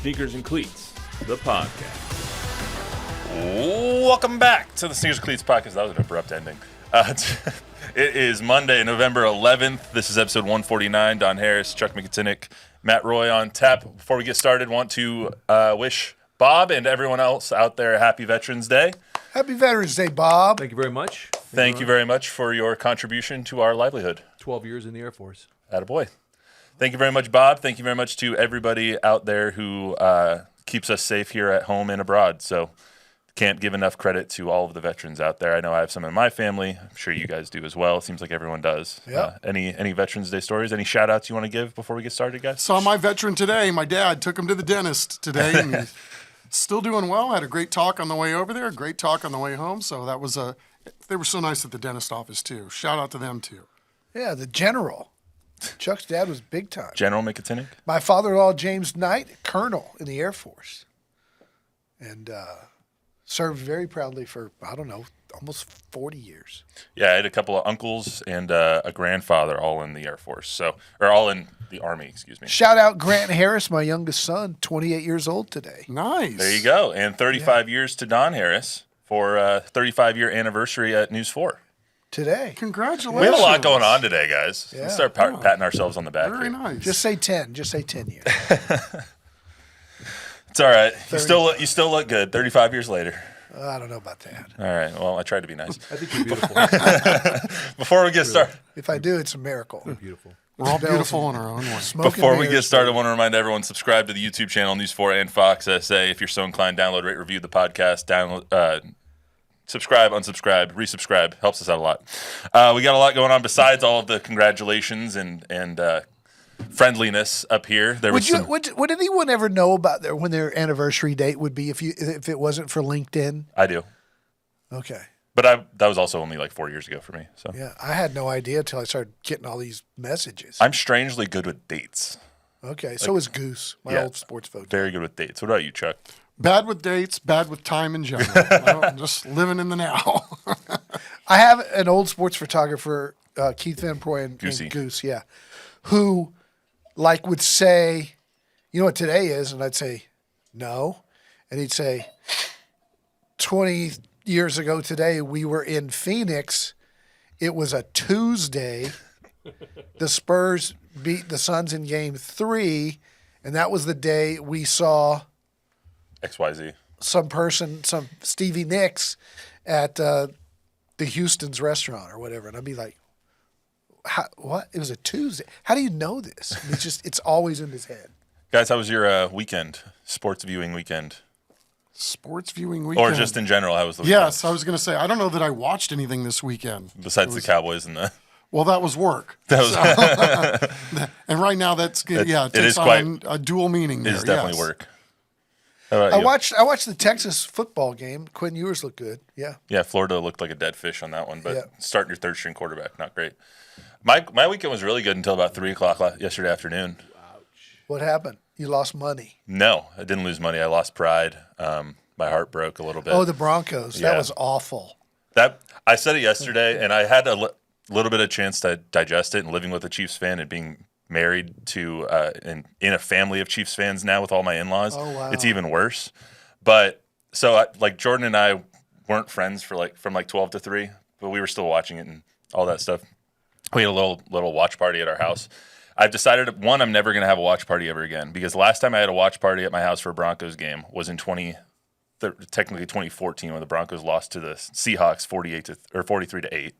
Sneakers and Cleats, the podcast. Welcome back to the Sneakers and Cleats Podcast. That was an abrupt ending. It is Monday, November 11th. This is episode 149. Don Harris, Chuck Miketinac, Matt Roy on tap. Before we get started, want to wish Bob and everyone else out there a happy Veterans Day. Happy Veterans Day, Bob. Thank you very much. Thank you very much for your contribution to our livelihood. 12 years in the Air Force. Attaboy. Thank you very much, Bob. Thank you very much to everybody out there who keeps us safe here at home and abroad. So can't give enough credit to all of the veterans out there. I know I have some in my family. I'm sure you guys do as well. It seems like everyone does. Yep. Any Veterans Day stories? Any shout-outs you want to give before we get started, guys? Saw my veteran today. My dad took him to the dentist today, and he's still doing well. Had a great talk on the way over there, a great talk on the way home. So that was they were so nice at the dentist office, too. Shout out to them, too. Yeah, the general. Chuck's dad was big time. General Miketinac? My father-in-law, James Knight, colonel in the Air Force. And served very proudly for, almost 40 years. Yeah, I had a couple of uncles and a grandfather all in the Air Force. Or all in the Army, excuse me. Shout out Grant Harris, my youngest son, 28 years old today. Nice. There you go. And 35 years to Don Harris for 35-year anniversary at News 4. Today. Congratulations. We have a lot going on today, guys. Yeah. Let's start patting ourselves on the back Very here. nice. Just say 10. Just say 10 years. It's all right. You still look good 35 years later. I don't know about that. All right. Well, I tried to be nice. I think you're beautiful. Before we get started, If I do, it's a miracle. Beautiful. We're all beautiful in our own way. Smoking before we mirrors. get started, I want to remind everyone, subscribe to the YouTube channel, News 4 and Fox SA. If you're so inclined, download, rate, review the podcast. Subscribe, unsubscribe, resubscribe. Helps us out a lot. We got a lot going on besides all of the congratulations and friendliness up here. Would anyone ever know about when their anniversary date would be if it wasn't for LinkedIn? I do. Okay. But that was also only like 4 years ago for me. So Yeah, I had no idea until I started getting all these messages. I'm strangely good with dates. Okay, so is Goose, my old sports photo. Very good with dates. What about you, Chuck? Bad with dates, bad with time in general. I'm just living in the now. I have an old sports photographer, Keith Van Proy and Goosey. Goose, yeah, who would say, you know what today is? And I'd say, no. And he'd say, 20 years ago today, we were in Phoenix. It was a Tuesday. The Spurs beat the Suns in Game 3, and that was the day we saw XYZ. some Stevie Nicks at the Houston's restaurant or whatever. And I'd be like, what? It was a Tuesday. How do you know this? And it's always in his head. Guys, how was your weekend? Sports viewing weekend? Sports viewing weekend. Or just in general, how was the weekend? Yes, I was going to say, I don't know that I watched anything this weekend. Besides the Cowboys and the... Well, that was work. That was And right now, it it takes is on a dual meaning there. It is definitely yes. work. How about you? I watched the Texas football game. Quentin Ewers looked good. Yeah. Yeah, Florida looked like a dead fish on that one, but Yeah. starting your third-string quarterback, not great. My weekend was really good until about 3 o'clock yesterday afternoon. What happened? You lost money. No, I didn't lose money. I lost pride. My heart broke a little bit. Oh, the Broncos. That Yeah. was awful. I said it yesterday, and I had a little bit of chance to digest it. And living with a Chiefs fan and being married to in a family of Chiefs fans now with all my in-laws, Oh, wow. it's even worse. But so Jordan and I weren't friends from 12 to 3, but we were still watching it and all that stuff. We had a little watch party at our house. I've decided, one, I'm never going to have a watch party ever again, because the last time I had a watch party at my house for a Broncos game was in technically 2014, when the Broncos lost to the Seahawks 43-8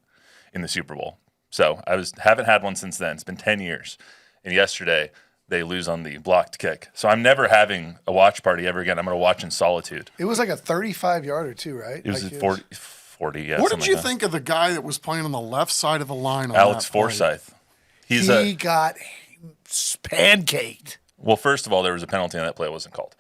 in the Super Bowl. So haven't had one since then. It's been 10 years. And yesterday they lose on the blocked kick. So I'm never having a watch party ever again. I'm going to watch in solitude. It was like a 35-yarder too, right? It was Like 40, yeah. What something did you like that. think of the guy that was playing on the left side of the line on Alex that play? Forsythe. He got pancaked. Well, first of all, there was a penalty on that play. It wasn't called.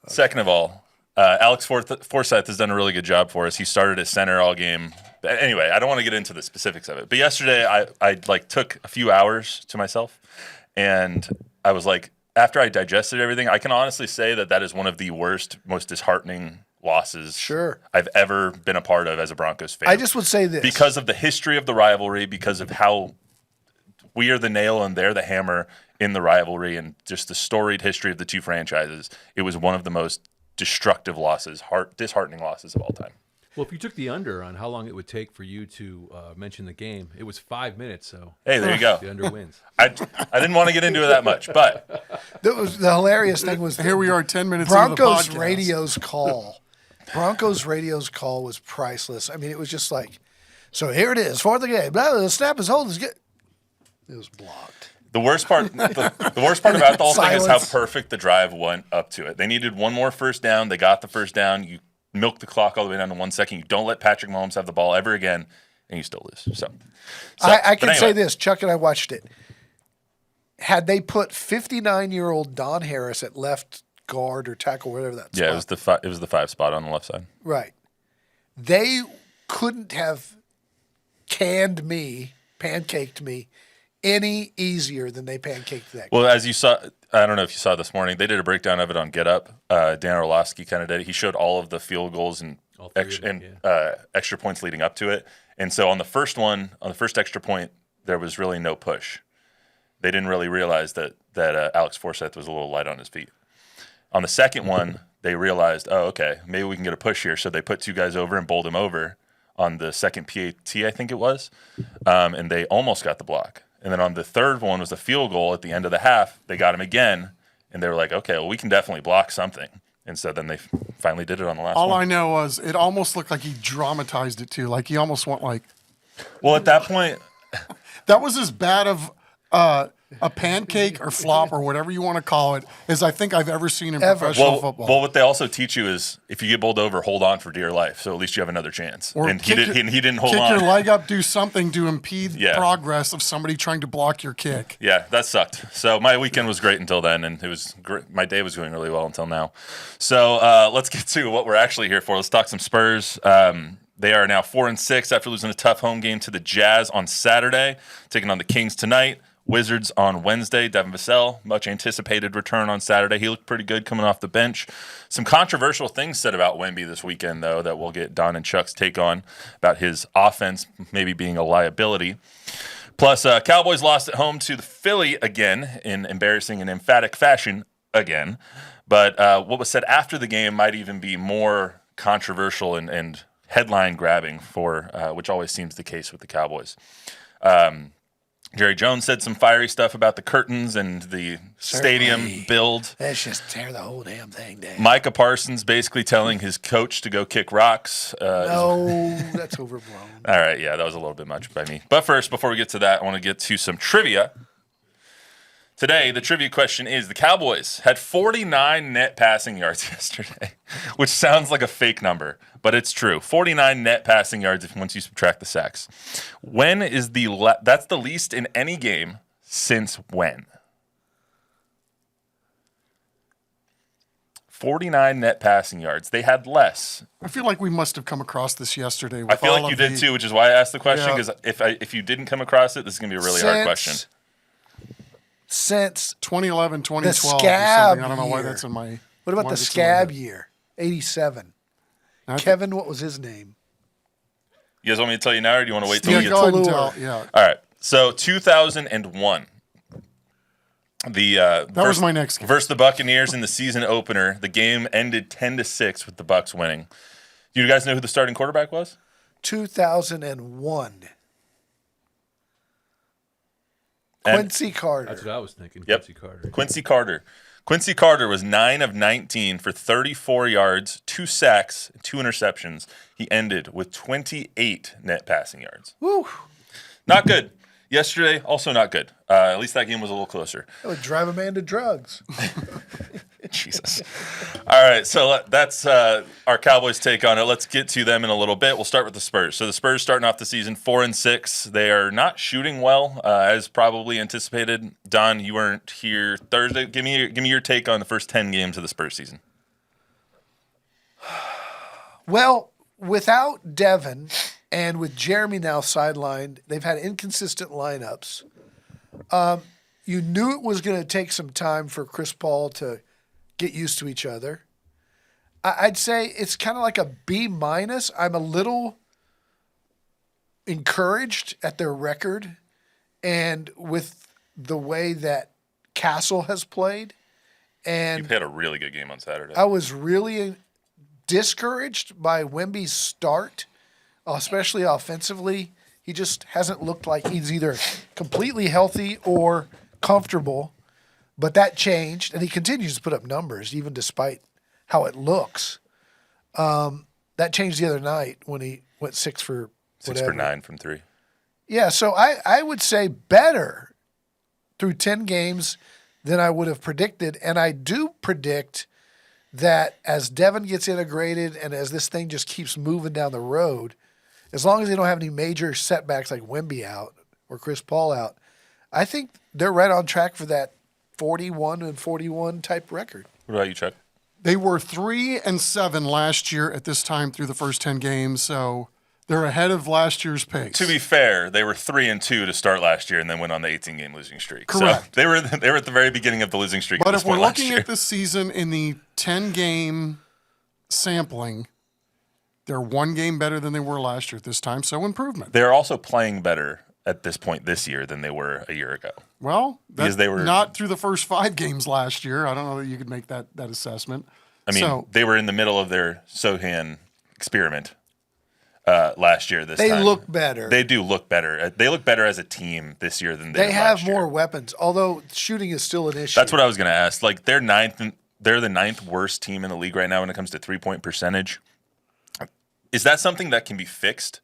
Second of all, Alex Forsythe has done a really good job for us. He started at center all game. But anyway, I don't want to get into the specifics of it. But yesterday, I took a few hours to myself, and I was like, after I digested everything, I can honestly say that is one of the worst, most disheartening losses I've ever been a part of as a Broncos fan. I just would say this. Because of the history of the rivalry, because of how we are the nail and they're the hammer in the rivalry, and just the storied history of the two franchises. It was one of the most destructive losses, disheartening losses of all time. Well, if you took the under on how long it would take for you to mention the game, it was 5 minutes. So Hey, there you go. the under wins. I didn't want to get into it that much, but The hilarious thing was Here we are 10 minutes into the Broncos podcast. radio's call. Broncos radio's call was priceless. I mean, it was just like, so here it is, fourth of the game. Blah, the snap is hold is good. It was blocked. the worst part about the whole thing is how Silence. perfect the drive went up to it. They needed one more first down. They got the first down. You milk the clock all the way down to 1 second. You don't let Patrick Mahomes have the ball ever again, and you still lose. So I can but say anyway. this. Chuck and I watched it. Had they put 59-year-old Don Harris at left guard or tackle, whatever that Yeah, spot, it was the 5 spot on the left side. right. They couldn't have pancaked me any easier than they pancaked that. Well, as you saw, I don't know if you saw this morning, they did a breakdown of it on Get Up. Dan Orlovsky kind of did it. He showed all of the field goals and All three extra, of them, extra points leading up to it. And so on the first extra point, there was really no push. They didn't really realize that Alex Forsythe was a little light on his feet. On the second one, they realized, oh, okay, maybe we can get a push here. So they put 2 guys over and bowled him over on the second PAT, I think it was, and they almost got the block. And then on the third one was a field goal at the end of the half. They got him again, and they were like, okay, well, we can definitely block something. And so then they finally did it on the last All one. I know was it almost looked like he dramatized it too. Like he almost went like, Well, at that point, that was as bad of a pancake or flop or whatever you want to call it as I think I've ever seen in professional football. well, what they also teach you is if you get bowled over, hold on for dear life. So at least you have another chance. Or And he didn't hold kick on. your leg up, do something to impede Yeah. progress of somebody trying to block your kick. Yeah, that sucked. So my weekend was great until then, and it was great. My day was going really well until now. So let's get to what we're actually here for. Let's talk some Spurs. They are now 4-6 after losing a tough home game to the Jazz on Saturday, taking on the Kings tonight. Wizards on Wednesday. Devin Vassell, much anticipated return on Saturday. He looked pretty good coming off the bench. Some controversial things said about Wemby this weekend, though, that we'll get Don and Chuck's take on about his offense maybe being a liability. Plus, Cowboys lost at home to the Philly again in embarrassing and emphatic fashion again. But what was said after the game might even be more controversial and headline grabbing for which always seems the case with the Cowboys. Jerry Jones said some fiery stuff about the curtains and the stadium build. Let's just tear the whole damn thing down. Micah Parsons basically telling his coach to go kick rocks. No, that's overblown. All right, yeah, that was a little bit much by me. But first, before we get to that, I want to get to some trivia. Today, the trivia question is, the Cowboys had 49 net passing yards yesterday, which sounds like a fake number, but it's true. 49 net passing yards once you subtract the sacks. When is that's the least in any game since when? 49 net passing yards. They had less. I feel like we must have come across this yesterday. With I feel all like you of did the- too, which is why I asked the question, Yeah. because if you didn't come across it, this is going to be a really hard question. Since 2011, 2012, or scab something. I don't know why year. that's in my. what about why the that's in my scab head. year? 87. I think- Kevin, what was his name? You guys want me to tell you now, or do you want to wait till Yeah, we get go ahead and Tallulah. tell. Yeah, All right. So 2001. That was my next guess. versus the Buccaneers in the season opener. The game ended 10-6 with the Bucs winning. Do you guys know who the starting quarterback was? 2001. And- Quincy Carter. That's what I was thinking. Yep. Quincy Carter. Quincy Carter. Quincy Carter was 9 of 19 for 34 yards, 2 sacks, 2 interceptions. He ended with 28 net passing yards. Woo. Not good. Yesterday, also not good. At least that game was a little closer. That would drive a man to drugs. Jesus. All right, so that's our Cowboys take on it. Let's get to them in a little bit. We'll start with the Spurs. So the Spurs starting off the season 4-6. They are not shooting well, as probably anticipated. Don, you weren't here Thursday. Give me your take on the first 10 games of the Spurs season. Well, without Devin and with Jeremy now sidelined, they've had inconsistent lineups. You knew it was going to take some time for Chris Paul to get used to each other. I'd say it's kind of like a B-. I'm a little encouraged at their record and with the way that Castle has played, and He had a really good game on Saturday. I was really discouraged by Wemby's start, especially offensively. He just hasn't looked like he's either completely healthy or comfortable. But that changed, and he continues to put up numbers, even despite how it looks. That changed the other night when he went 6 for 9 from 3. Yeah, so I would say better through 10 games than I would have predicted. And I do predict that as Devin gets integrated and as this thing just keeps moving down the road, as long as they don't have any major setbacks like Wemby out or Chris Paul out, I think they're right on track for that 41-41 type record. What about you, Chuck? They were 3-7 last year at this time through the first 10 games, so they're ahead of last year's pace. To be fair, they were 3-2 to start last year, and then went on the 18-game losing streak. Correct. So they were at the very beginning of the losing streak. But at this if we're point last looking year. at this season in the 10-game sampling, they're 1 game better than they were last year at this time, so improvement. They're also playing better at this point this year than they were a year ago. Well, Because that's they were- not through the first 5 games last year. I don't know that you could make that assessment. I mean, So- they were in the middle of their Sohan experiment last year. They time. look better. They do look better. They look better as a team this year than They did have last year. more weapons, although shooting is still an issue. That's what I was going to ask. Like they're the 9th worst team in the league right now when it comes to 3-point percentage. Is that something that can be fixed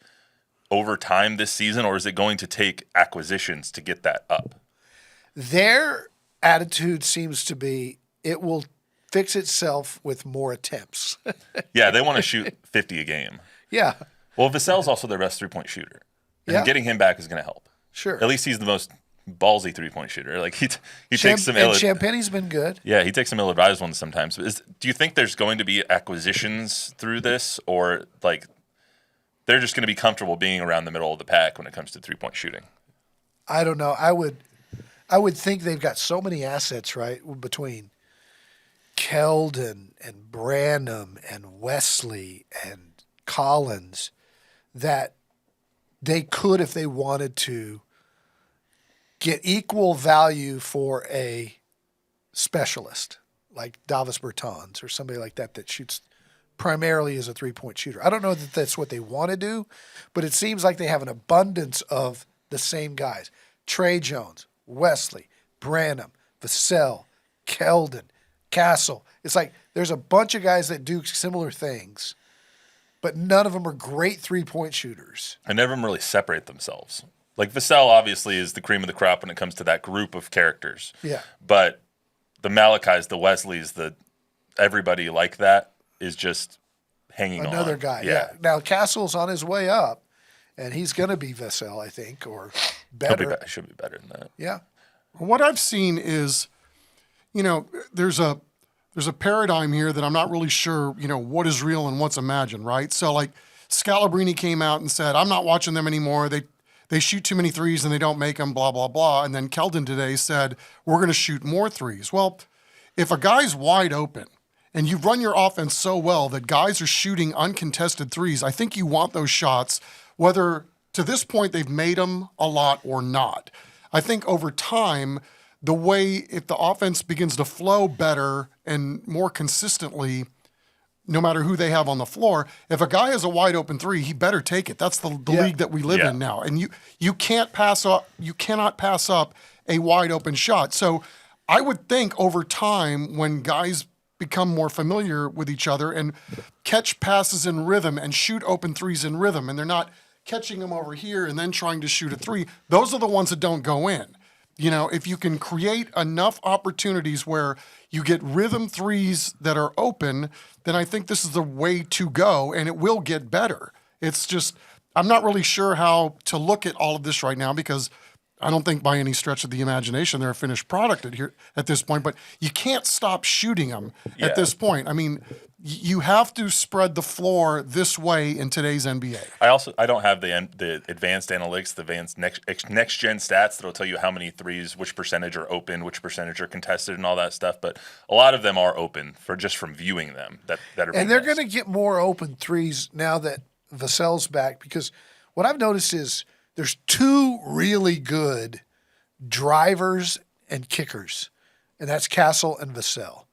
over time this season, or is it going to take acquisitions to get that up? Their attitude seems to be it will fix itself with more attempts. Yeah, they want to shoot 50 a game. Yeah, Well, Vassell's also their best 3-point shooter. And Yeah. getting him back is going to help. sure. At least he's the most ballsy 3-point shooter. Like he takes some and Champagne's been good. Yeah, he takes some ill-advised ones sometimes. But do you think there's going to be acquisitions through this, or like they're just going to be comfortable being around the middle of the pack when it comes to 3-point shooting? I don't know. I would think they've got so many assets, right, between Keldon and Branham and Wesley and Collins, that they could, if they wanted to, get equal value for a specialist like Davis Bertans or somebody like that that shoots primarily as a 3-point shooter. I don't know that that's what they want to do, but it seems like they have an abundance of the same guys. Trey Jones, Wesley, Branham, Vassell, Keldon, Castle. It's like there's a bunch of guys that do similar things, but none of them are great 3-point shooters. And none of them really separate themselves. Like Vassell obviously is the cream of the crop when it comes to that group of characters. Yeah. But the Malachis, the Wesleys, the everybody like that is just hanging on. Another guy. Yeah. Now Castle's on his way up, and he's going to be Vassell, I think, or better. Should be better than that. Yeah. What I've seen is, there's a paradigm here that I'm not really sure, what is real and what's imagined, right? So like Scalabrine came out and said, I'm not watching them anymore. They shoot too many threes and they don't make them, blah, blah, blah. And then Keldon today said, we're going to shoot more threes. Well, if a guy's wide open and you run your offense so well that guys are shooting uncontested threes, I think you want those shots, whether to this point they've made them a lot or not. I think over time, the way if the offense begins to flow better and more consistently, no matter who they have on the floor, if a guy has a wide open three, he better take it. That's the league that we live in now. And you cannot pass up a wide open shot. So I would think over time when guys become more familiar with each other and catch passes in rhythm and shoot open threes in rhythm, and they're not catching them over here and then trying to shoot a three, those are the ones that don't go in. If you can create enough opportunities where you get rhythm threes that are open, then I think this is the way to go, and it will get better. It's just, I'm not really sure how to look at all of this right now because I don't think by any stretch of the imagination they're a finished product at this point, but you can't stop shooting them at this point. I mean, you have to spread the floor this way in today's NBA. I don't have the advanced analytics, the advanced next gen stats that'll tell you how many threes, which percentage are open, which percentage are contested, and all that stuff. But a lot of them are open from viewing them. That are And they're going to get more open threes now that Vassell's back, because what I've noticed is there's 2 really good drivers and kickers, and that's Castle and Vassell.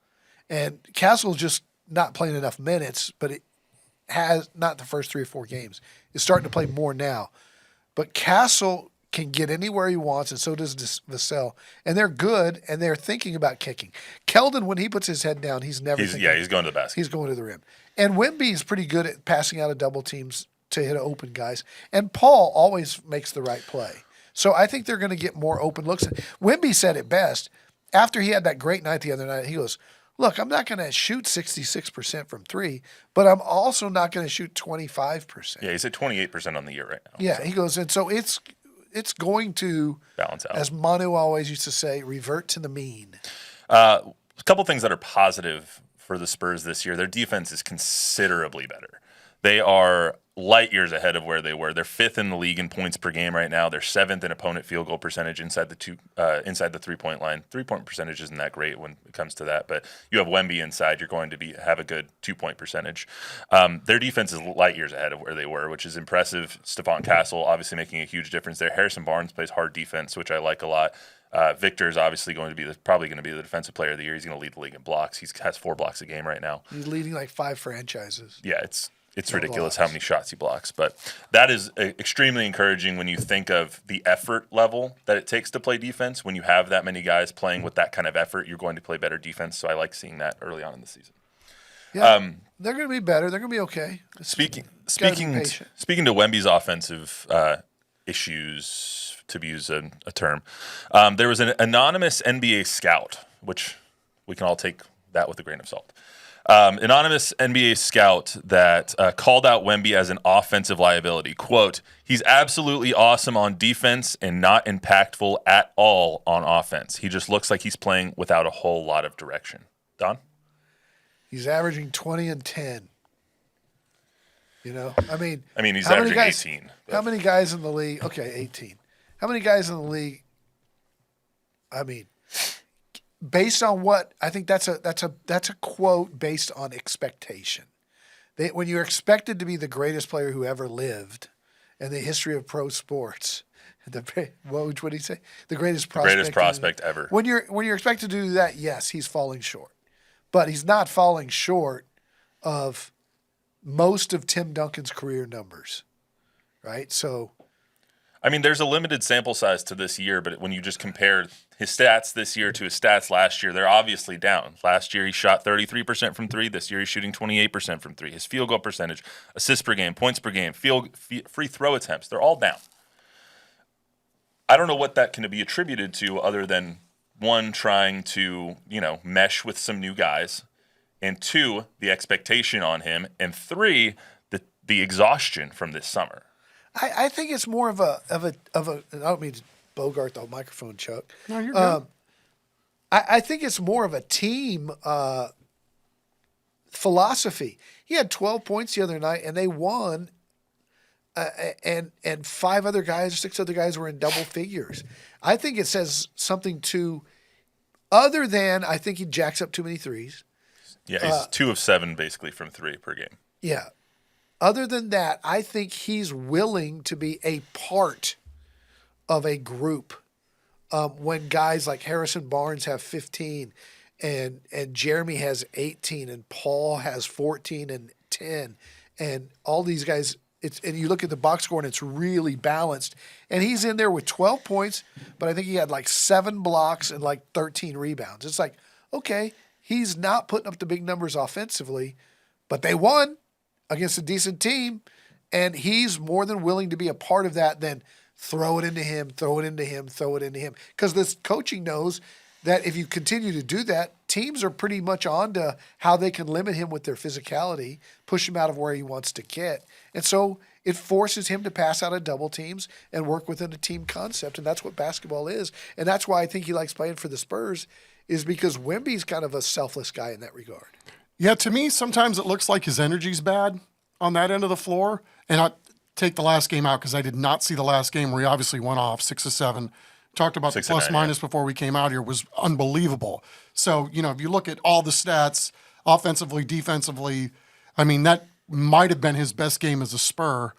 And Castle's just not playing enough minutes, but it has not the first 3 or 4 games. It's starting to play more now. But Castle can get anywhere he wants, and so does Vassell. And they're good, and they're thinking about kicking. Keldon, when he puts his head down, he's never He's going to the basket. He's going to the rim. And Wemby is pretty good at passing out of double teams to hit open guys. And Paul always makes the right play. So I think they're going to get more open looks. Wemby said it best. After he had that great night the other night, he goes, look, I'm not going to shoot 66% from 3, but I'm also not going to shoot 25%. Yeah, he's at 28% on the year right now. Yeah, he goes, and so it's going to balance out. As Manu always used to say, revert to the mean. A couple things that are positive for the Spurs this year. Their defense is considerably better. They are light years ahead of where they were. They're 5th in the league in points per game right now. They're 7th in opponent field goal percentage inside the 3-point line. 3-point percentage isn't that great when it comes to that, but you have Wemby inside, you're going to have a good 2-point percentage. Their defense is light years ahead of where they were, which is impressive. Stephon Castle obviously making a huge difference there. Harrison Barnes plays hard defense, which I like a lot. Victor is obviously probably going to be the defensive player of the year. He's going to lead the league in blocks. He has 4 blocks a game right now. He's leading like 5 franchises. Yeah, it's ridiculous how many shots he blocks. But that is extremely encouraging when you think of the effort level that it takes to play defense. When you have that many guys playing with that kind of effort, you're going to play better defense. So I like seeing that early on in the season. Yeah, they're going to be better. They're going to be okay. Speaking to Wemby's offensive issues, to use a term, there was an anonymous NBA scout, which we can all take that with a grain of salt. Anonymous NBA scout that called out Wemby as an offensive liability. Quote, he's absolutely awesome on defense and not impactful at all on offense. He just looks like he's playing without a whole lot of direction. Don? He's averaging 20 and 10. You know, I mean, he's averaging 18. How many guys in the league? Okay, 18. How many guys in the league? I mean, based on what I think that's a quote based on expectation. When you're expected to be the greatest player who ever lived in the history of pro sports, what would he say? The greatest prospect ever. When you're expected to do that, yes, he's falling short, but he's not falling short of most of Tim Duncan's career numbers, right? So. I mean, there's a limited sample size to this year, but when you just compare his stats this year to his stats last year, they're obviously down. Last year, he shot 33% from 3. This year, he's shooting 28% from 3. His field goal percentage, assists per game, points per game, free throw attempts, they're all down. I don't know what that can be attributed to other than, 1, trying to, mesh with some new guys, and 2, the expectation on him, and 3, the exhaustion from this summer. I think it's more of a. I don't mean to bogart the microphone, Chuck. No, you're good. I think it's more of a team philosophy. He had 12 points the other night, and they won. And 5 other guys, 6 other guys were in double figures. I think it says something to, other than I think he jacks up too many threes. Yeah, he's 2 of 7 basically from 3 per game. Yeah. Other than that, I think he's willing to be a part of a group. When guys like Harrison Barnes have 15 and Jeremy has 18 and Paul has 14 and 10 and all these guys, and you look at the box score and it's really balanced. And he's in there with 12 points, but I think he had like 7 blocks and like 13 rebounds. It's like, okay, he's not putting up the big numbers offensively, but they won against a decent team, and he's more than willing to be a part of that than throw it into him. Because this coaching knows that if you continue to do that, teams are pretty much on to how they can limit him with their physicality, push him out of where he wants to get. And so it forces him to pass out of double teams and work within a team concept, and that's what basketball is. And that's why I think he likes playing for the Spurs, is because Wemby's kind of a selfless guy in that regard. Yeah, to me, sometimes it looks like his energy's bad on that end of the floor. And I take the last game out because I did not see the last game where he obviously went off 6 of 7. Talked about the plus minus before we came out here was unbelievable. So, if you look at all the stats, offensively, defensively, I mean, that might have been his best game as a Spur,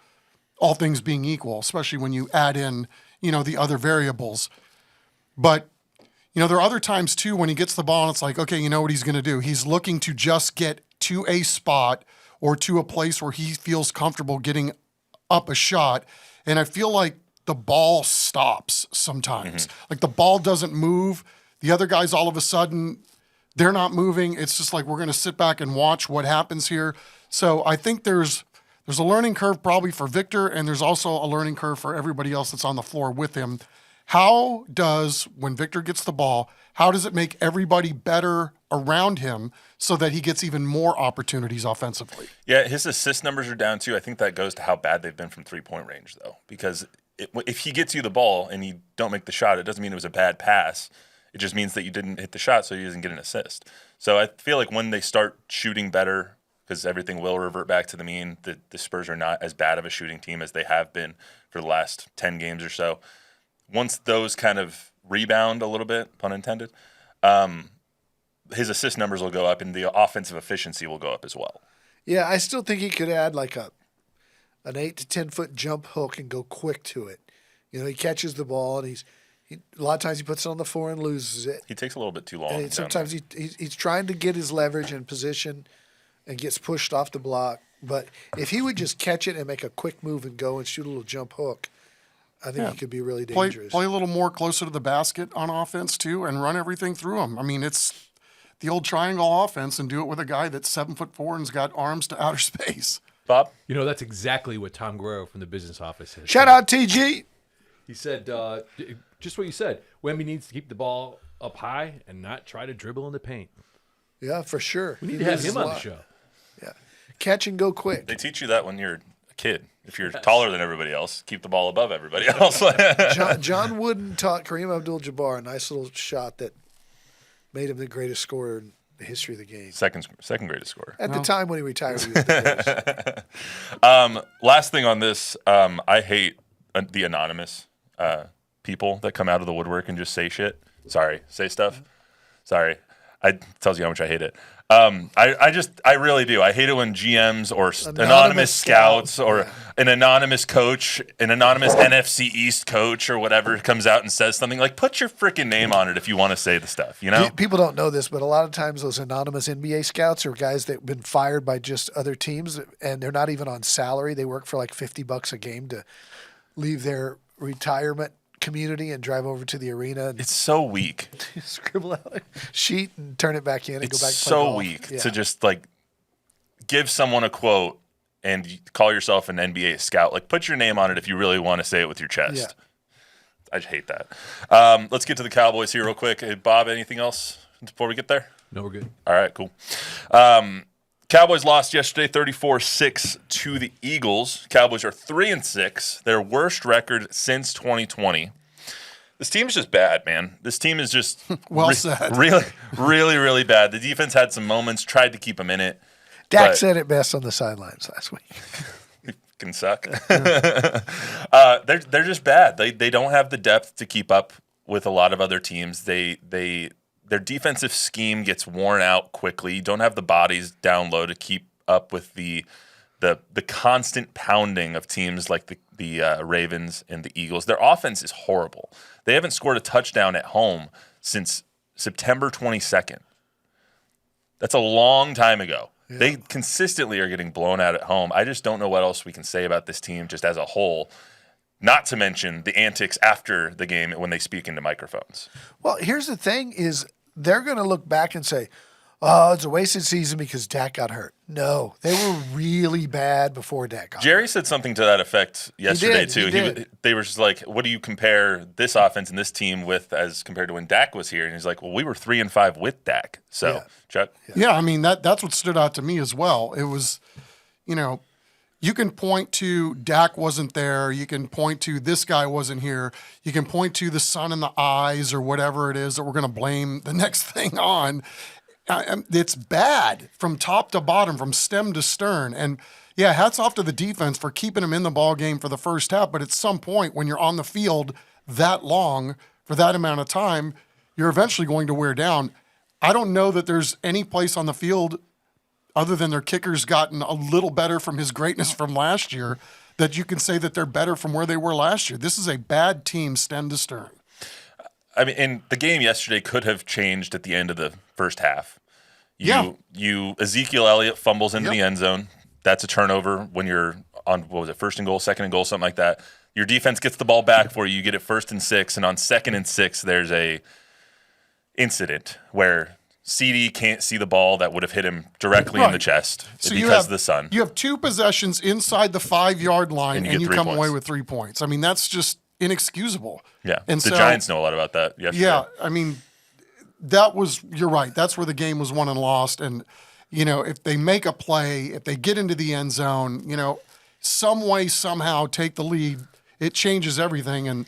all things being equal, especially when you add in, the other variables. But, there are other times too when he gets the ball and it's like, okay, you know what he's going to do? He's looking to just get to a spot or to a place where he feels comfortable getting up a shot. And I feel like the ball stops sometimes. Like the ball doesn't move. The other guys, all of a sudden, they're not moving. It's just like we're going to sit back and watch what happens here. So I think there's a learning curve probably for Victor, and there's also a learning curve for everybody else that's on the floor with him. How does, when Victor gets the ball, how does it make everybody better around him so that he gets even more opportunities offensively? Yeah, his assist numbers are down too. I think that goes to how bad they've been from three-point range, though, because if he gets you the ball and you don't make the shot, it doesn't mean it was a bad pass. It just means that you didn't hit the shot, so he doesn't get an assist. So I feel like when they start shooting better, because everything will revert back to the mean, the Spurs are not as bad of a shooting team as they have been for the last 10 games or so. Once those kind of rebound a little bit, pun intended, his assist numbers will go up and the offensive efficiency will go up as well. Yeah, I still think he could add like an 8 to 10 foot jump hook and go quick to it. He catches the ball and a lot of times he puts it on the floor and loses it. He takes a little bit too long. And sometimes he's trying to get his leverage and position and gets pushed off the block. But if he would just catch it and make a quick move and go and shoot a little jump hook, I think he could be really dangerous. Play a little more closer to the basket on offense too, and run everything through him. I mean, it's the old triangle offense, and do it with a guy that's 7'4" and's got arms to outer space. Bob? That's exactly what Tom Guerrero from the business office said. Shout out TG. He said, just what you said. Wemby needs to keep the ball up high and not try to dribble in the paint. Yeah, for sure. We need to have him on the show. Yeah, catch and go quick. They teach you that when you're a kid. If you're taller than everybody else, keep the ball above everybody else. John Wooden taught Kareem Abdul-Jabbar a nice little shot that made him the greatest scorer in the history of the game. Second greatest scorer. At the time when he retired, he was the greatest. Last thing on this, I hate the anonymous people that come out of the woodwork and just say shit. Say stuff. Sorry. It tells you how much I hate it. I really do. I hate it when GMs or anonymous scouts or an anonymous coach, an anonymous NFC East coach or whatever comes out and says something like, put your freaking name on it if you want to say the stuff, People don't know this, but a lot of times those anonymous NBA scouts are guys that have been fired by just other teams, and they're not even on salary. They work for like $50 a game to leave their retirement community and drive over to the arena. And it's so weak. Scribble out a sheet and turn it back in and go back to play so golf. Weak to just like give someone a quote and call yourself an NBA scout. Like, put your name on it if you really want to say it with your chest. Yeah. I just hate that. Let's get to the Cowboys here real quick. Hey, Bob, anything else before we get there? No, we're good. All right, cool. Cowboys lost yesterday 34-6 to the Eagles. Cowboys are 3-6, their worst record since 2020. This team is just bad, man. This team is just said. Really, really, really bad. The defense had some moments, tried to keep them in it. Dak said it best on the sidelines last week. Can suck. They're just bad. They don't have the depth to keep up with a lot of other teams. Their defensive scheme gets worn out quickly. You don't have the bodies down low to keep up with the constant pounding of teams like the Ravens and the Eagles. Their offense is horrible. They haven't scored a touchdown at home since September 22nd. That's a long time ago. Yeah. They consistently are getting blown out at home. I just don't know what else we can say about this team just as a whole. Not to mention the antics after the game when they speak into microphones. Well, here's the thing is they're going to look back and say, oh, it's a wasted season because Dak got hurt. No, they were really bad before Dak got hurt. Jerry said something to that effect yesterday, too. They were just like, what do you compare this offense and this team with as compared to when Dak was here? And he's like, well, we were 3-5 with Dak. So, yeah. Chuck? Yeah, I mean, that's what stood out to me as well. It was, you can point to Dak wasn't there. You can point to this guy wasn't here. You can point to the sun in the eyes or whatever it is that we're going to blame the next thing on. It's bad from top to bottom, from stem to stern. And, yeah, hats off to the defense for keeping him in the ball game for the first half. But at some point when you're on the field that long for that amount of time, you're eventually going to wear down. I don't know that there's any place on the field other than their kicker's gotten a little better from his greatness from last year, that you can say that they're better from where they were last year. This is a bad team, stem to stern. I mean, and the game yesterday could have changed at the end of the first half. Ezekiel Elliott fumbles into the end zone. That's a turnover when you're on, what was it, first and goal, second and goal, something like that. Your defense gets the ball back for you. You get it 1st and 6, and on 2nd and 6, there's a incident where CeeDee can't see the ball that would have hit him directly in the chest because of the sun. You have 2 possessions inside the 5-yard line, and you come away with 3 points. I mean, that's just inexcusable. Yeah, and the Giants know a lot about that yesterday. Yeah, I mean, you're right. That's where the game was won and lost. And, if they make a play, if they get into the end zone, some way, somehow take the lead, it changes everything. And,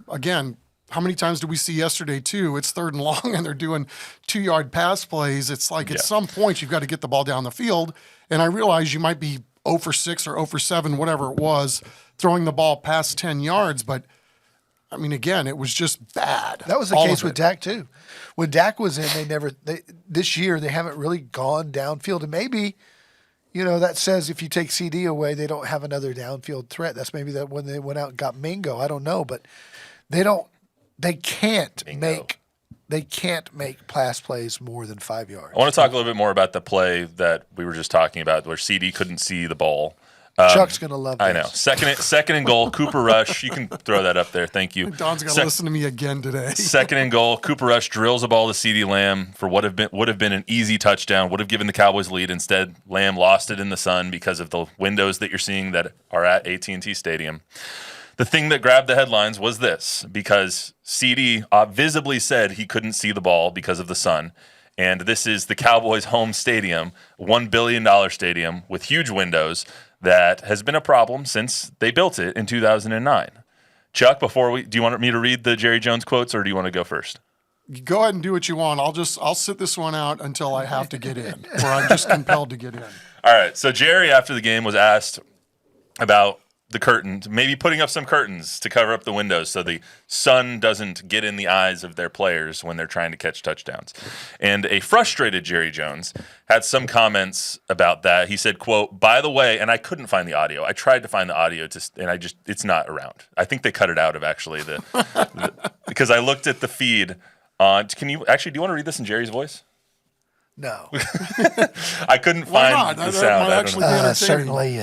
again, how many times did we see yesterday, too? It's 3rd and long, and they're doing 2-yard pass plays. It's like at some point you've got to get the ball down the field. And I realize you might be 0 for 6 or 0 for 7, whatever it was, throwing the ball past 10 yards. But, I mean, again, it was just bad. That was the case with Dak, too. When Dak was in, this year they haven't really gone downfield. And maybe, that says if you take CeeDee away, they don't have another downfield threat. That's maybe that when they went out and got Mingo. I don't know. But they can't make pass plays more than 5 yards. I want to talk a little bit more about the play that we were just talking about where CeeDee couldn't see the ball. Chuck's going to love this. I know. Second and goal, Cooper Rush. You can throw that up there. Thank you. Don's going to listen to me again today. 2nd and goal, Cooper Rush drills a ball to CeeDee Lamb for would have been an easy touchdown, would have given the Cowboys lead. Instead, Lamb lost it in the sun because of the windows that you're seeing that are at AT&T Stadium. The thing that grabbed the headlines was this, because CeeDee visibly said he couldn't see the ball because of the sun. And this is the Cowboys' home stadium, $1 billion stadium with huge windows that has been a problem since they built it in 2009. Chuck, do you want me to read the Jerry Jones quotes, or do you want to go first? Go ahead and do what you want. I'll sit this one out until I have to get in, or I'm just compelled to get in. All right. So Jerry, after the game, was asked about the curtains, maybe putting up some curtains to cover up the windows so the sun doesn't get in the eyes of their players when they're trying to catch touchdowns. And a frustrated Jerry Jones had some comments about that. He said, quote, "By the way," and I couldn't find the audio. I tried to find the audio it's not around. I think they cut it out of actually because I looked at the feed on, do you want to read this in Jerry's voice? No. I couldn't find the sound. Certainly.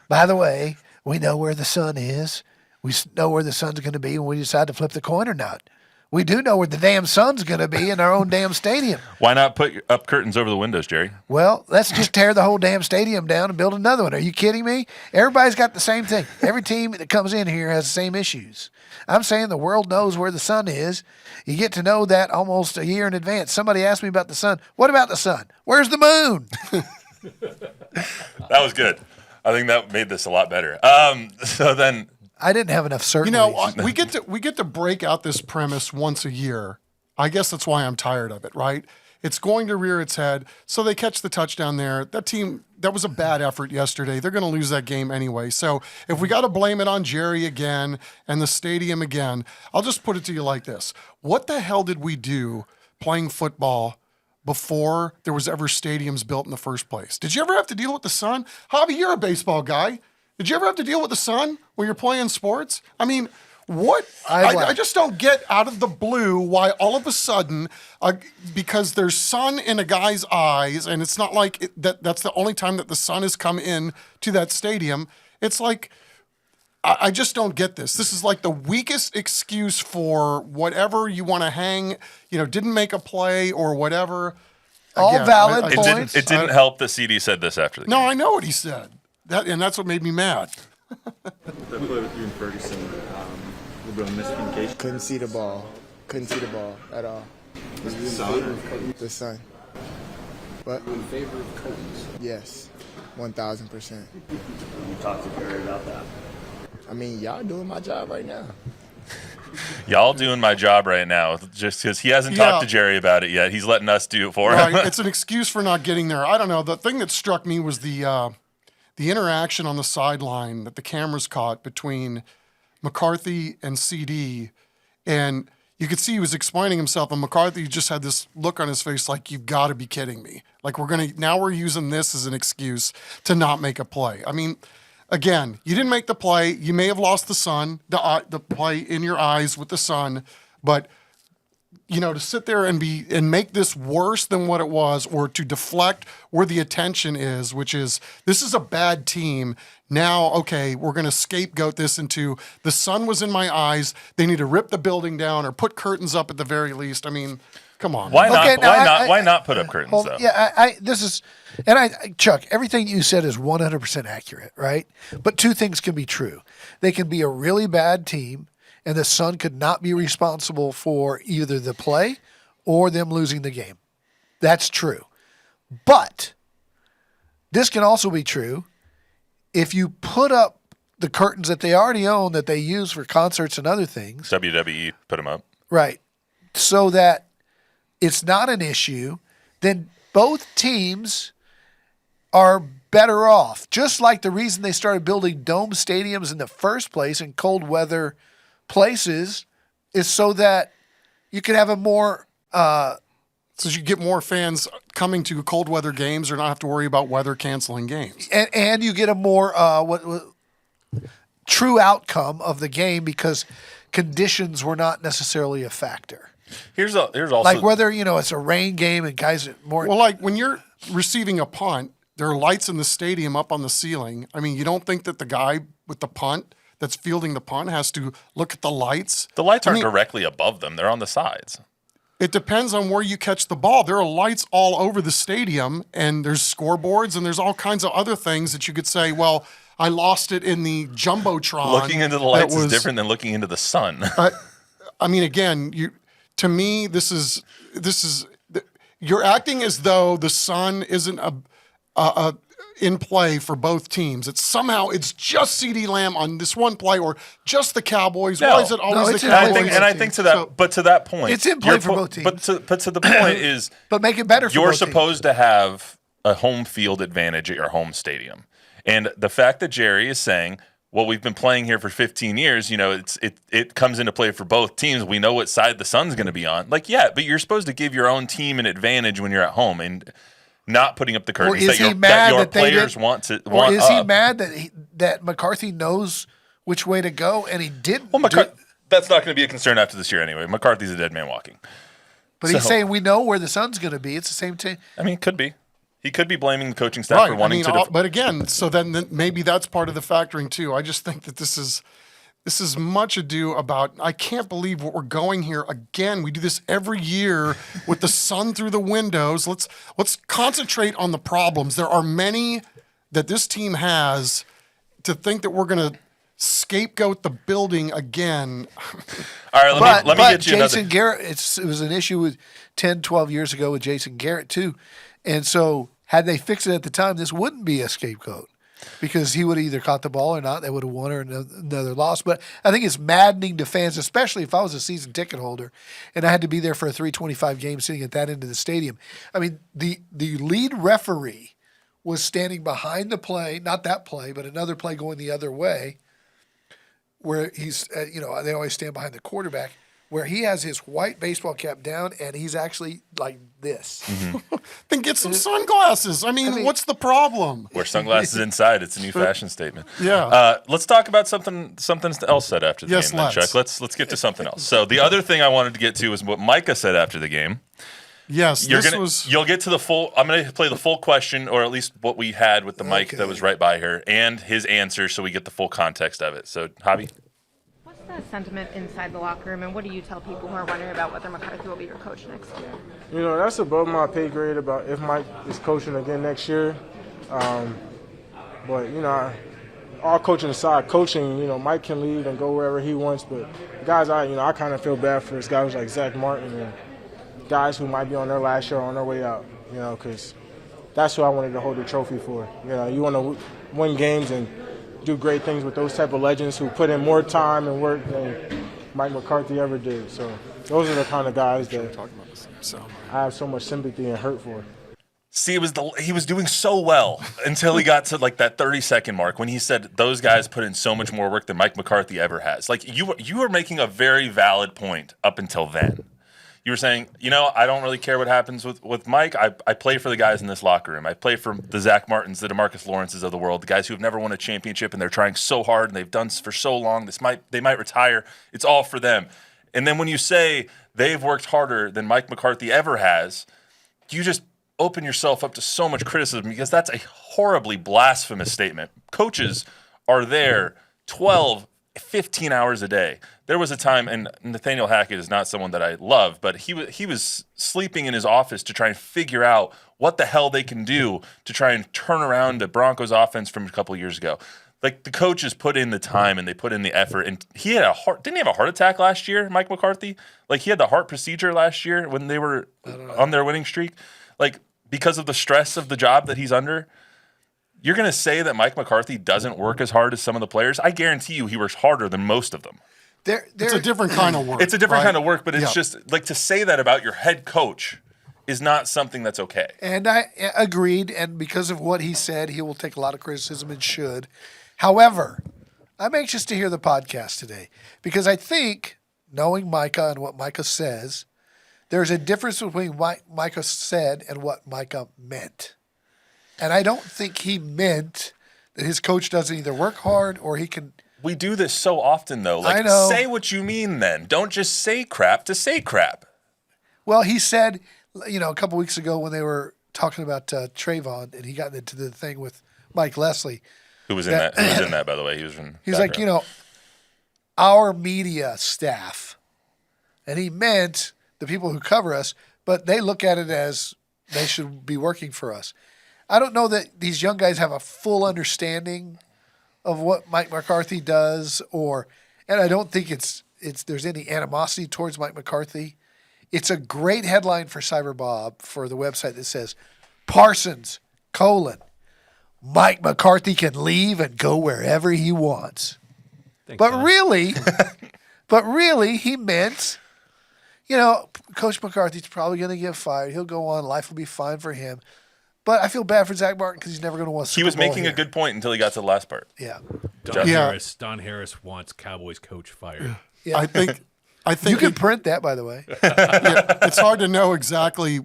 By the way, we know where the sun is. We know where the sun's going to be when we decide to flip the coin or not. We do know where the damn sun's going to be in our own damn stadium. Why not put up curtains over the windows, Jerry? Well, let's just tear the whole damn stadium down and build another one. Are you kidding me? Everybody's got the same thing. Every team that comes in here has the same issues. I'm saying the world knows where the sun is. You get to know that almost a year in advance. Somebody asked me about the sun. What about the sun? Where's the moon? That was good. I think that made this a lot better. So then, I didn't have enough certainty. We get to break out this premise once a year. I guess that's why I'm tired of it, right? It's going to rear its head. So they catch the touchdown there. That team, that was a bad effort yesterday. They're going to lose that game anyway. So if we got to blame it on Jerry again and the stadium again, I'll just put it to you like this. What the hell did we do playing football before there was ever stadiums built in the first place? Did you ever have to deal with the sun? Javi, you're a baseball guy. Did you ever have to deal with the sun when you're playing sports? I mean, what? I just don't get out of the blue why all of a sudden, because there's sun in a guy's eyes, and it's not like that's the only time that the sun has come in to that stadium. It's like, I just don't get this. This is like the weakest excuse for whatever you want to hang, didn't make a play or whatever. All valid points. It didn't help that CeeDee said this after the game. No, I know what he said. And that's what made me mad. That play with you and Ferguson, a little bit of miscommunication. Couldn't see the ball at all. Was it the sun? The sun. What? In favor of curtains? Yes, 1,000%. You talked to Jerry about that. I mean, y'all doing my job right now. Y'all doing my job right now, just because he hasn't talked to Jerry about it yet. He's letting us do it for him. Right. It's an excuse for not getting there. I don't know. The thing that struck me was the interaction on the sideline that the cameras caught between McCarthy and CeeDee. And you could see he was explaining himself, and McCarthy just had this look on his face like, you've got to be kidding me. Like, we're using this as an excuse to not make a play. I mean, again, you didn't make the play. You may have lost the sun, the play in your eyes with the sun, but to sit there and make this worse than what it was, or to deflect where the attention is, which is this is a bad team. Now, okay, we're going to scapegoat this into the sun was in my eyes. They need to rip the building down or put curtains up at the very least. I mean, come on. Why not? Okay, now Why not put up curtains though? Yeah, Chuck, everything you said is 100% accurate, right? But two things can be true. They can be a really bad team, and the Sun could not be responsible for either the play or them losing the game. That's true. But this can also be true if you put up the curtains that they already own that they use for concerts and other things. WWE put them up. Right. So that it's not an issue, then both teams are better off. Just like the reason they started building dome stadiums in the first place in cold weather places is so that you can have a more So you get more fans coming to cold weather games or not have to worry about weather canceling games. and you get a more true outcome of the game because conditions were not necessarily a factor. Here's also Like whether, it's a rain game and guys are more. Well, like when you're receiving a punt, there are lights in the stadium up on the ceiling. I mean, you don't think that the guy with the punt that's fielding the punt has to look at the lights? the lights aren't directly above them; they're on the sides. It depends on where you catch the ball. There are lights all over the stadium, and there's scoreboards, and there's all kinds of other things that you could say, well, I lost it in the Jumbotron. Looking into the lights is different than looking into the sun. I mean, again, to me, this is you're acting as though the sun isn't in play for both teams. It's just CeeDee Lamb on this one play, or just the Cowboys. No. Why is it always it's the in Cowboys? play for I think to that, but to that point, It's in play for both teams. But to the point is, but make it better for you're both teams. supposed to have a home field advantage at your home stadium, and the fact that Jerry is saying, well, we've been playing here for 15 years. It comes into play for both teams. We know what side the sun's going to be on. Like, yeah, but you're supposed to give your own team an advantage when you're at home and not putting up the curtains Or is he mad that your that they players did- want to. Or is he mad that McCarthy knows which way to go and he didn't? Well, that's not going to be a concern after this year anyway. McCarthy's a dead man walking. But he's saying we know where the sun's going to be. It's the same thing. I mean, could be. He could be blaming the coaching staff for wanting to. But again, so then maybe that's part of the factoring too. I just think that this is much ado about. I can't believe what we're going here again. We do this every year with the sun through the windows. Let's concentrate on the problems. There are many that this team has. To think that we're going to scapegoat the building again. All right, let me get you Jason another. Garrett, it was an issue with 10, 12 years ago with Jason Garrett too. And so had they fixed it at the time, this wouldn't be a scapegoat because he would have either caught the ball or not. They would have won or another loss. But I think it's maddening to fans, especially if I was a season ticket holder and I had to be there for a 325 game sitting at that end of the stadium. I mean, the lead referee was standing behind the play, not that play, but another play going the other way, where he's, they always stand behind the quarterback, where he has his white baseball cap down and he's actually like this. Mm-hmm. Then get some sunglasses. I mean, what's the problem? Wear sunglasses inside. It's a new fashion statement. Yeah. Let's talk about something else said after the Yes, game. Then, let's. Chuck. Let's get to something else. So the other thing I wanted to get to is what Micah said after the game. Yes, You'll get to the full. I'm going to play the full question, or at least what we had with the mic that was right by her, and his answer, so we get the full context of it. So, Javi. What's the sentiment inside the locker room, and what do you tell people who are wondering about whether McCarthy will be your coach next year? That's above my pay grade about if Mike is coaching again next year. But all coaching aside, Mike can leave and go wherever he wants. But guys, I kind of feel bad for guys like Zach Martin and guys who might be on their last year or on their way out. Because that's who I wanted to hold the trophy for. You want to win games and do great things with those type of legends who put in more time and work than Mike McCarthy ever did. So those are the kind of guys that I have so much sympathy and hurt for. See, he was doing so well until he got to like that 30-second mark when he said those guys put in so much more work than Mike McCarthy ever has. Like you were making a very valid point up until then. You were saying, I don't really care what happens with Mike. I play for the guys in this locker room. I play for the Zach Martins, the DeMarcus Lawrences of the world, the guys who have never won a championship and they're trying so hard and they've done for so long. They might retire. It's all for them. And then when you say they've worked harder than Mike McCarthy ever has, you just open yourself up to so much criticism because that's a horribly blasphemous statement. Coaches are there 12, 15 hours a day. There was a time, and Nathaniel Hackett is not someone that I love, but he was sleeping in his office to try and figure out what the hell they can do to try and turn around the Broncos offense from a couple of years ago. Like, the coaches put in the time and they put in the effort. And he had didn't he have a heart attack last year, Mike McCarthy? Like, he had the heart procedure last year when they were on their winning streak. Like, because of the stress of the job that he's under. You're going to say that Mike McCarthy doesn't work as hard as some of the players? I guarantee you he works harder than most of them. It's a different kind of work. It's a different kind of work, but it's just like to say that about your head coach is not something that's okay. And I agreed, and because of what he said, he will take a lot of criticism and should. However, I'm anxious to hear the podcast today because I think, knowing Micah and what Micah says, there's a difference between what Micah said and what Micah meant. And I don't think he meant that his coach doesn't either work hard or he can. We do this so often, though. Like, I know. Say what you mean then. Don't just say crap to say crap. Well, he said, a couple weeks ago when they were talking about Trayvon and he got into the thing with Mike Leslie. Who was in that? Who was in that, by the way? He's like, our media staff. And he meant the people who cover us, but they look at it as they should be working for us. I don't know that these young guys have a full understanding of what Mike McCarthy does, and I don't think there's any animosity towards Mike McCarthy. It's a great headline for Cyber Bob for the website that says, Parsons, Mike McCarthy can leave and go wherever he wants. Thanks, But Don. really, he meant, Coach McCarthy's probably going to get fired. He'll go on. Life will be fine for him. But I feel bad for Zach Martin because he's never going to want to. He was making a good point until he got to the last part. Yeah. Don Harris wants Cowboys coach fired. Yeah. I think you can print that, by the way. It's hard to know exactly,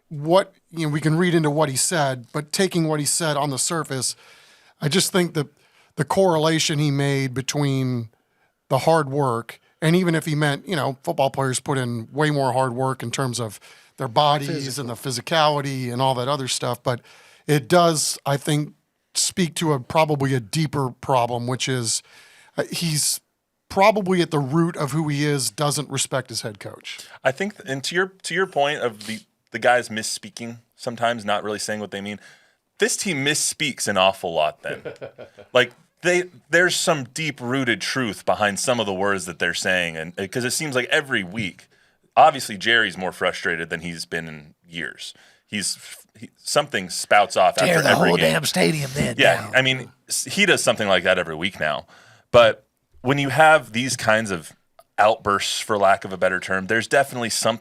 what we can read into what he said, but taking what he said on the surface, I just think that the correlation he made between the hard work and even if he meant, football players put in way more hard work in terms of their bodies and the physicality and all that other stuff, but it does, I think, speak to probably a deeper problem, which is he's probably at the root of who he is, doesn't respect his head coach. I think, and to your point of the guys misspeaking, sometimes not really saying what they mean, this team misspeaks an awful lot then. Like, there's some deep-rooted truth behind some of the words that they're saying, and because it seems like every week, obviously Jerry's more frustrated than he's been in years. Something spouts off after every game. Tear the whole damn stadium then down. I mean, he does something like that every week now. But when you have these kinds of outbursts, for lack of a better term, there's definitely some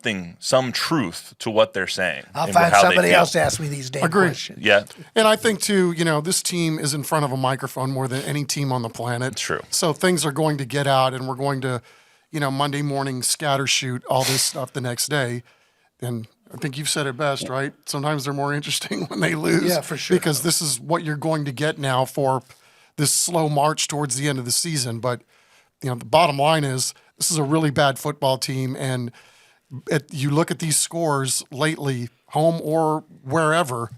truth to what they're saying. I'll find somebody else to ask me these damn questions. Yeah. And I think, too, this team is in front of a microphone more than any team on the planet. It's true. So things are going to get out, and we're going to, Monday morning scatter shoot all this stuff the next day. And I think you've said it best, right? Sometimes they're more interesting when they lose. Yeah, for sure. Because this is what you're going to get now for this slow march towards the end of the season. But, the bottom line is this is a really bad football team. And you look at these scores lately, home or wherever,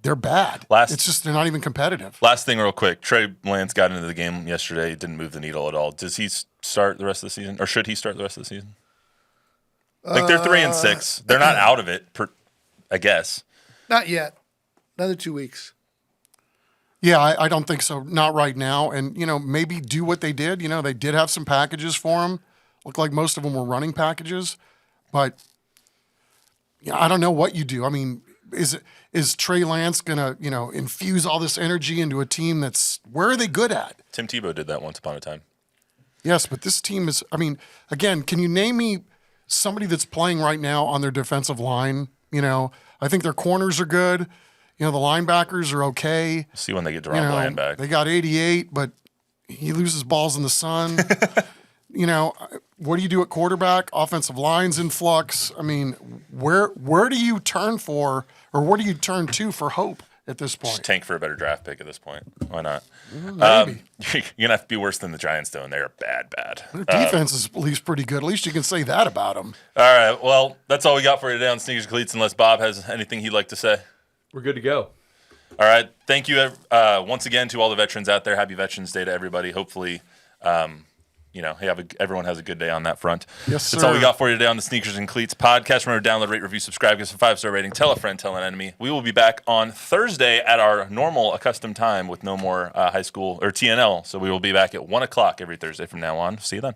they're bad. It's just they're not even competitive. Last thing real quick. Trey Lance got into the game yesterday. Didn't move the needle at all. Does he start the rest of the season? Or should he start the rest of the season? Like, they're 3-6. They're not out of it, I guess. Not yet. Another 2 weeks. Yeah, I don't think so. Not right now. And, maybe do what they did. They did have some packages for him. Looked like most of them were running packages. But, I don't know what you do. I mean, is Trey Lance going to, infuse all this energy into a team that's – where are they good at? Tim Tebow did that once upon a time. Yes, but this team is – I mean, again, can you name me somebody that's playing right now on their defensive line? I think their corners are good. The linebackers are okay. See when they get Deron Bland back. They got 88, but he loses balls in the sun. What do you do at quarterback? Offensive line's in flux. I mean, where do you turn for, or where do you turn to for hope at this point? Just tank for a better draft pick at this point. Why not? Maybe. You're going to have to be worse than the Giants, though, and they're bad. Their defense is at least pretty good. At least you can say that about them. All right, well, that's all we got for you today on Sneakers and Cleats, unless Bob has anything he'd like to say. We're good to go. All right, thank you once again to all the veterans out there. Happy Veterans Day to everybody. Hopefully, everyone has a good day on that front. Yes, sir. That's all we got for you today on the Sneakers and Cleats podcast. Remember to download, rate, review, subscribe, give us a 5-star rating, tell a friend, tell an enemy. We will be back on Thursday at our normal accustomed time with no more high school or TNL. So we will be back at 1 o'clock every Thursday from now on. See you then.